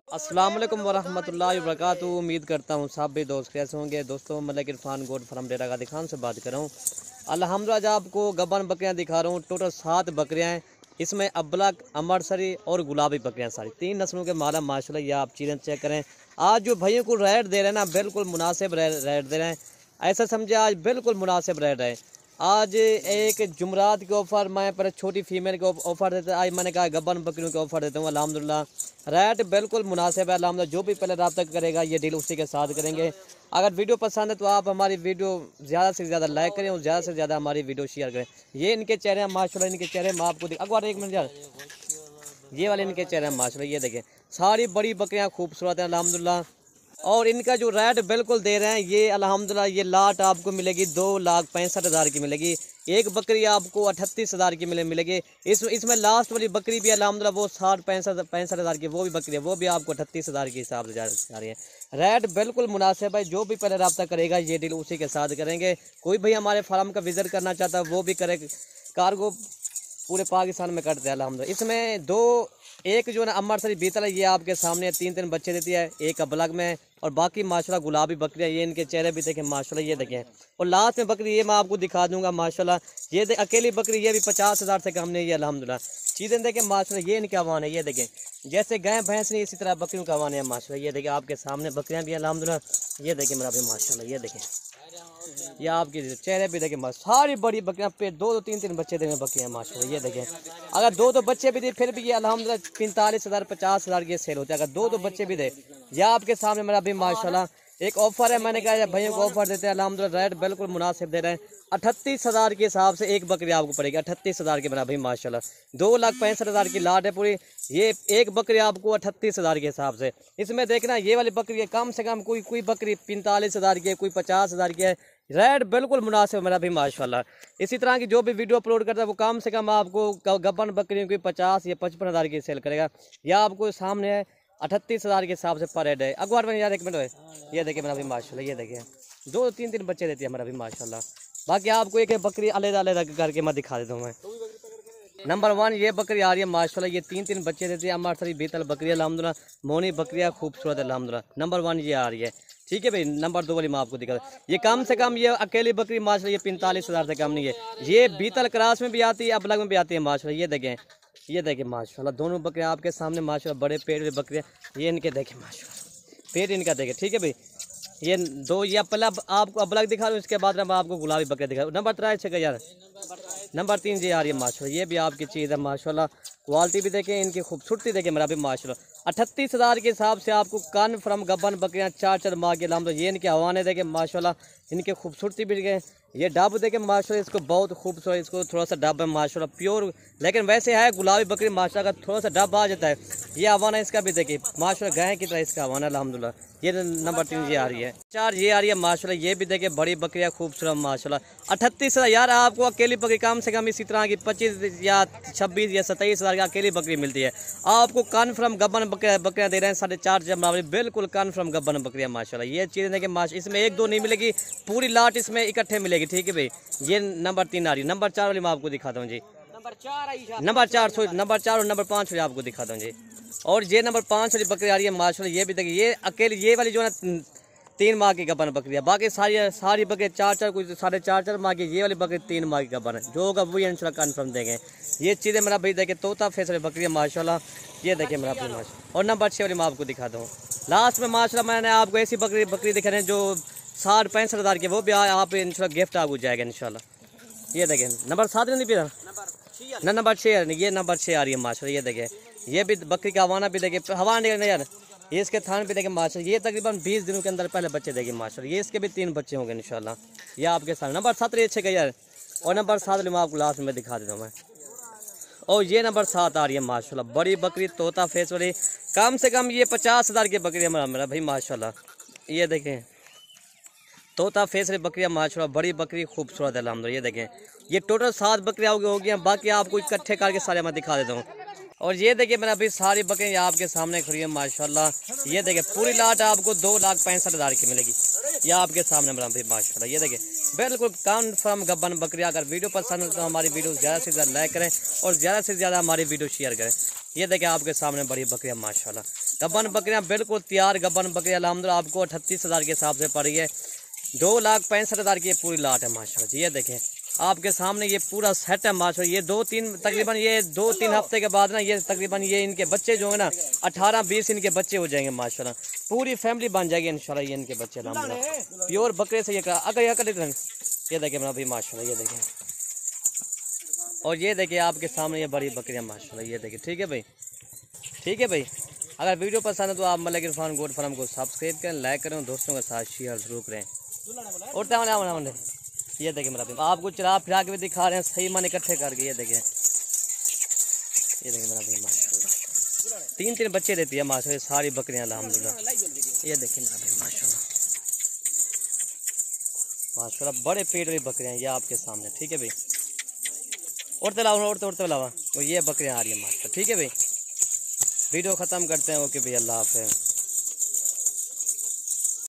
अस्सलाम वालेकुम वरहमतुल्लाहि वबरकातुहू। उम्मीद करता हूँ सब भी दोस्त कैसे होंगे। दोस्तों मलिक इरफान गोड फार्म डेरा गादी खान से बात कर रहा हूँ। अल्हम्दुलिल्लाह आज आपको गबन बकरियाँ दिखा रहा हूँ। टोटल 7 बकरियाँ हैं। इसमें अबलक, अमरसरी और गुलाबी बकरियाँ सारी 3 नस्लों के माला माशाल्लाह। ये आप चीज़ें चेक करें। आज जो भाइयों को रेट दे रहे हैं ना, बिल्कुल मुनासिब रेट दे रहे हैं। ऐसा समझे आज बिल्कुल मुनासिब रेट है। आज एक जुमरात के ऑफ़र मैं पर छोटी फीमेल के ऑफ़र देता आज मैंने कहा गबन बकरियों के ऑफ़र देता हूँ। अल्हम्दुलिल्लाह रेट बिल्कुल मुनासिब है। अल्हम्दुलिल्लाह जो भी पहले रब्ता करेगा ये डील उसी के साथ करेंगे। अगर वीडियो पसंद है तो आप हमारी वीडियो ज़्यादा से ज़्यादा लाइक करें और ज़्यादा से ज़्यादा हमारी वीडियो शेयर करें। ये इनके चेहरे हैं माशाल्लाह। इनके चेहरे मैं आपको अगवार 1 मिनट यार, ये वाले इनके चेहरे हैं माशाल्लाह। ये देखें सारी बड़ी बकरियाँ खूबसूरत हैं अल्हम्दुलिल्लाह। और इनका जो रेट बिल्कुल दे रहे हैं ये अल्हम्दुलिल्लाह ये लाट आपको मिलेगी 2,65,000 की मिलेगी। एक बकरी आपको 38,000 की मिलेगी। इसमें लास्ट वाली बकरी भी अल्हम्दुलिल्लाह वो 65,000 की वो भी बकरी है, वो भी आपको 38,000 के हिसाब से जा रही है। रेट बिल्कुल मुनासिब है। जो भी पहले रब्ता करेगा ये डील उसी के साथ करेंगे। कोई भी हमारे फार्म का विजिट करना चाहता है वो भी करे। कार्गो पूरे पाकिस्तान में करते हैं अल्हम्दुलिल्लाह। इसमें एक जो ना अमरसरी बीतल है ये आपके सामने 3 बच्चे देती है। एक अबलग में और बाकी माशाल्लाह गुलाबी बकरियाँ। ये इनके चेहरे भी देखें माशाल्लाह। ये देखें और लास्ट में बकरी ये मैं आपको दिखा दूंगा माशाल्लाह। ये अकेली बकरी ये भी 50,000 से कम नहीं है अल्हम्दुलिल्लाह। चीज़ें देखें माशाल्लाह। ये इनके आवान है। ये देखें जैसे गाय भैंस नहीं इसी तरह बकरियों का आवान है माशाल्लाह। ये देखें आपके सामने बकरियाँ भी अल्हम्दुलिल्लाह। ये देखें मेरा भी माशाल्लाह। ये देखें ये आपके चेहरे भी देखें बस सारी बड़ी बकरियाँ पे 2-2 3-3 बच्चे देने बकरियाँ माशाल्लाह। ये देखें अगर 2-2 बच्चे भी दे फिर भी ये अल्हम्दुलिल्लाह 45,000 50,000 के सेल होते हैं। अगर 2-2 बच्चे भी दे यह आपके सामने मेरा भी माशाल्लाह एक ऑफर है। मैंने कहा भैया को ऑफर देते हैं अल्हम्दुलिल्लाह। रेट बिल्कुल मुनासिब दे रहे हैं। 38,000 के हिसाब से एक बकरी आपको पड़ेगी 38,000 के बना भाई माशाल्लाह। 2,65,000 की लाट है पूरी। ये एक बकरी आपको 38,000 के हिसाब से। इसमें देखना ये वाली बकरी है कम से कम कोई बकरी 45,000 की है, कोई 50,000 की है। रेट बिल्कुल मुनासिब मेरा भी माशाल्लाह। इसी तरह की जो भी वीडियो अपलोड करता है वो कम से कम आपको गबन बकरियों की 50 या 55,000 की सेल करेगा। या आपको सामने है 38,000 के हिसाब से पर हेड है। अगवार में यार 1 मिनट है। ये देखिए मेरा भी माशाल्लाह। ये देखिए 2-3 बच्चे देती है मेरा भी माशाल्लाह। बाकी आपको एक बकरी अलग करके मैं दिखा देता हूँ मैं। नंबर 1 ये बकरी आ रही है माशाल्लाह। ये 3 बच्चे देती है। अमरसरी बीतल बकरी अल्हम्दुलिल्लाह। मोनी बकरियाँ खूबसूरत अल्हम्दुलिल्लाह। नंबर 1 ये आ रही है। ठीक है भाई। नंबर 2 वाली मैं आपको दिखा ये कम से कम ये अकेली बकरी माशाल्लाह ये 45,000 से कम नहीं है। ये बीतल क्रास में भी आती है अबलग में भी आती है माशाल्लाह। ये देखें माशाल्लाह दोनों बकरियाँ आपके सामने माशाल्लाह। बड़े पेट की बकरियाँ ये इनके देखें माशाल्लाह। पेट इनका देखें। ठीक है भाई। ये 2 ये पहले आपको अबलग दिखा रहा हूँ। इसके बाद मैं आपको गुलाबी बकरियाँ दिखा रहा हूँ। नंबर 3 है यार। नंबर 3 ये आ रही है माशाल्लाह। ये भी आपकी चीज़ है माशाल्लाह। क्वालिटी भी देखें इनकी खूबसूरती देखें मेरा भी माशाल्लाह। 38,000 के हिसाब से आपको कान फ्रम गबन बकरियाँ 4 माह के अल्हम्दुलिल्लाह। ये इनके हवाने देखें माशाल्लाह। इनकी खूबसूरती भी देखें। ये डब देखें माशाल्लाह। इसको बहुत खूबसूरत इसको थोड़ा सा डब है माशाल्लाह प्योर। लेकिन वैसे है गुलाबी बकरी माशाल्लाह का थोड़ा सा डब आ जाता है। ये हवाना इसका भी देखिए माशाल्लाह गाय की तरह इसका हवाना अल्हम्दुलिल्लाह। ये नंबर 3 ये आ रही है। 4 ये आ रही है माशाल्लाह। ये भी देखिए बड़ी बकरियाँ खूबसूरत माशाल्लाह। 38,000 यार आपको अकेली बकरी कम से कम इसी तरह की 25 या 26 या 27,000 की अकेली बकरी मिलती है। आपको कन्फर्म गबन बकरियाँ दे रहे हैं 4.5 जब बिल्कुल कन्फर्म गबन बकरियाँ माशाल्लाह। ये चीज़ें देखिए माशाल्लाह। इसमें 1-2 नहीं मिलेगी पूरी लाट इसमें इकट्ठे मिलेगी। ठीक है भाई। ये नंबर 3 आ रही है। नंबर 4 वाली मैं आपको दिखाता हूँ जी। नंबर 4 और नंबर 5 वाली आपको दिखाता हूँ जी। और ये नंबर 5 वाली बकरी आ रही है माशाल्लाह। ये भी देखिए ये अकेली ये वाली जो है 3 माह की गबन बकरी है। बाकी सारी बकरी 4 कोई 4.5 माह की। ये वाली बकरी 3 माह की गबन है। जो होगा वही इंशाल्लाह कन्फर्म देंगे। ये चीज़ें मेरा भाई देखे तोता फेस वाली बकरी है माशाल्लाह। ये देखिए मेरा अपनी माशा। और नंबर 6 वाली मैं आपको दिखाता हूँ लास्ट में माशाल्लाह। मैंने आपको ऐसी बकरी दिखा रहे हैं जो 60-65,000 के वो भी आप इंशाल्लाह गिफ्ट आपको जाएगा इंशाल्लाह। ये देखें नंबर 7 नहीं पीरा ना नंबर 6 ये नंबर 6 आ रही है माशाल्लाह। ये देखें ये भी बकरी का हवाना भी देखे हवा नहीं यार। ये इसके थान भी देखें माशाल्लाह। ये तकरीबन 20 दिनों के अंदर पहले बच्चे देंगे माशाल्लाह। ये इसके भी 3 बच्चे होंगे इंशाल्लाह। ये आपके साथ नंबर 7 अच्छे का यार। और नंबर 7 मैं आपको लास्ट में दिखा देता हूँ मैं। और ये नंबर 7 आ रही है माशाल्लाह। बड़ी बकरी तोता फेस वाली कम से कम ये 50,000 की बकरी है मेरा भाई माशाल्लाह। ये देखें तोता फेस वाली बकरियाँ माशाल्लाह। बड़ी बकरी खूबसूरत है अल्हम्दुलिल्लाह। ये देखें ये टोटल 7 बकरियाँ होगी। बाकी आपको इकट्ठे करके सारे मैं दिखा देता हूँ। और ये देखिए मेरा अभी सारी बकरियाँ आपके सामने खड़ी है माशाल्लाह। ये देखिए पूरी लाट आपको 2,65,000 की मिलेगी। ये आपके सामने मेरा भाई माशाल्लाह। ये देखिए बिल्कुल कन्फर्म गबन बकरियाँ। अगर वीडियो पसंद है तो हमारी वीडियो ज़्यादा से ज़्यादा लाइक करें और ज़्यादा से ज़्यादा हमारी वीडियो शेयर करें। ये देखिए आपके सामने बड़ी बकरियाँ माशाल्लाह। गबन बकरियां बिल्कुल तैयार गबन बकरियां अल्हम्दुलिल्लाह आपको 38,000 के हिसाब से पड़ रही है। 2,65,000 की पूरी लाट है माशाल्लाह जी। ये देखें आपके सामने ये पूरा सेट है माशाल्लाह। ये 2-3 हफ्ते के बाद ना ये तकरीबन ये इनके बच्चे जो है ना 18-20 इनके बच्चे हो जाएंगे माशाल्लाह। पूरी फैमिली बन जाएगी इंशाल्लाह ये इनके बच्चे अल्हम्दुलिल्लाह। प्योर बकरे से ये अगर ये देखें भाई माशाल्लाह। ये देखें और ये देखिए आपके सामने ये बड़ी बकरियां माशाल्लाह। ये देखिए ठीक है भाई, ठीक है भाई। अगर वीडियो पसंद है तो आप मलिक इरफान गोट फार्म को सब्सक्राइब करें, लाइक करें, दोस्तों के साथ शेयर जरूर करें। ये देखिए मेरा आपको चला फिरा के भी दिखा रहे हैं सही मन इकट्ठे करके। ये देखिए मेरा भाई माशाल्लाह 3-3 बच्चे देती है माशाल्लाह सारी बकरियां अल्हम्दुलिल्लाह। ये देखिए मेरा भाई माशाल्लाह माशाल्लाह बड़े पेट वाली बकरियां ये आपके सामने, ठीक है भाई। उड़ते लावा तो ये बकरियां आ रही है माशाल्लाह, ठीक है भाई। वीडियो ख़त्म करते हैं। ओके भाई, अल्लाह हाफ़िज़।